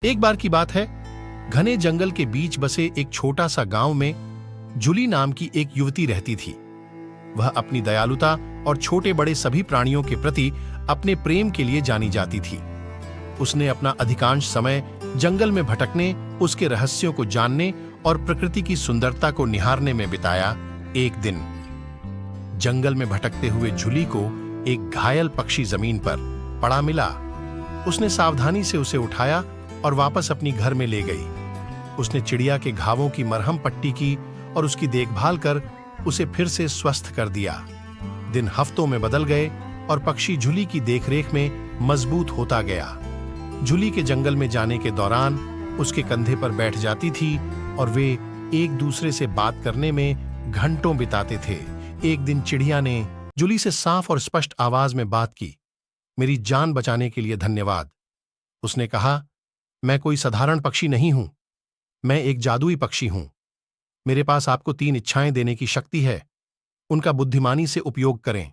एक बार की बात है, घने जंगल के बीच बसे एक छोटा सा गांव में जूली नाम की एक युवती रहती थी। वह अपनी दयालुता और छोटे बड़े सभी प्राणियों के प्रति अपने प्रेम के लिए जानी जाती थी। उसने अपना अधिकांश समय जंगल में भटकने, उसके रहस्यों को जानने और प्रकृति की सुंदरता को निहारने में बिताया। एक दिन जंगल में भटकते हुए जूली को एक घायल पक्षी जमीन पर पड़ा मिला। उसने सावधानी से उसे उठाया और वापस अपनी घर में ले गई। उसने चिड़िया के घावों की मरहम पट्टी की और उसकी देखभाल कर उसे फिर से स्वस्थ कर दिया। दिन हफ्तों में बदल गए और पक्षी जूली की देखरेख में मजबूत होता गया। जूली के जंगल में जाने के दौरान उसके कंधे पर बैठ जाती थी और वे एक दूसरे से बात करने में घंटों बिताते थे। एक दिन चिड़िया ने जूली से साफ और स्पष्ट आवाज में बात की। मेरी जान बचाने के लिए धन्यवाद। उसने कहा, मैं कोई साधारण पक्षी नहीं हूं, मैं एक जादुई पक्षी हूं। मेरे पास आपको 3 इच्छाएं देने की शक्ति है। उनका बुद्धिमानी से उपयोग करें,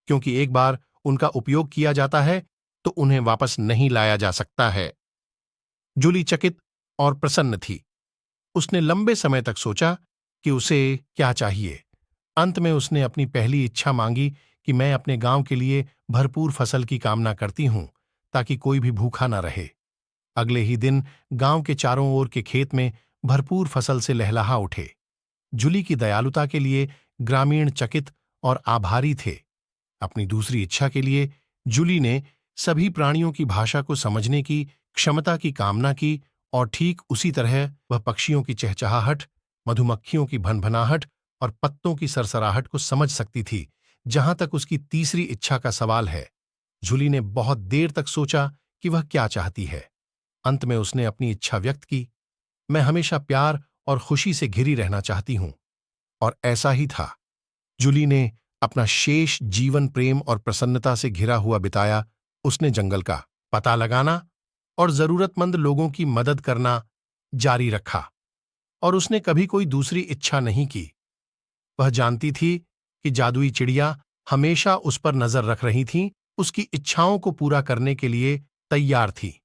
क्योंकि एक बार उनका उपयोग किया जाता है तो उन्हें वापस नहीं लाया जा सकता है। जूली चकित और प्रसन्न थी। उसने लंबे समय तक सोचा कि उसे क्या चाहिए। अंत में उसने अपनी पहली इच्छा मांगी कि मैं अपने गांव के लिए भरपूर फसल की कामना करती हूं, ताकि कोई भी भूखा न रहे। अगले ही दिन गांव के चारों ओर के खेत में भरपूर फसल से लहलहा उठे। जूली की दयालुता के लिए ग्रामीण चकित और आभारी थे। अपनी दूसरी इच्छा के लिए जूली ने सभी प्राणियों की भाषा को समझने की क्षमता की कामना की, और ठीक उसी तरह वह पक्षियों की चहचहाहट, मधुमक्खियों की भनभनाहट और पत्तों की सरसराहट को समझ सकती थी। जहां तक उसकी तीसरी इच्छा का सवाल है, जूली ने बहुत देर तक सोचा कि वह क्या चाहती है। अंत में उसने अपनी इच्छा व्यक्त की, मैं हमेशा प्यार और खुशी से घिरी रहना चाहती हूं। और ऐसा ही था। जूली ने अपना शेष जीवन प्रेम और प्रसन्नता से घिरा हुआ बिताया। उसने जंगल का पता लगाना और जरूरतमंद लोगों की मदद करना जारी रखा, और उसने कभी कोई दूसरी इच्छा नहीं की। वह जानती थी कि जादुई चिड़िया हमेशा उस पर नजर रख रही थी, उसकी इच्छाओं को पूरा करने के लिए तैयार थी।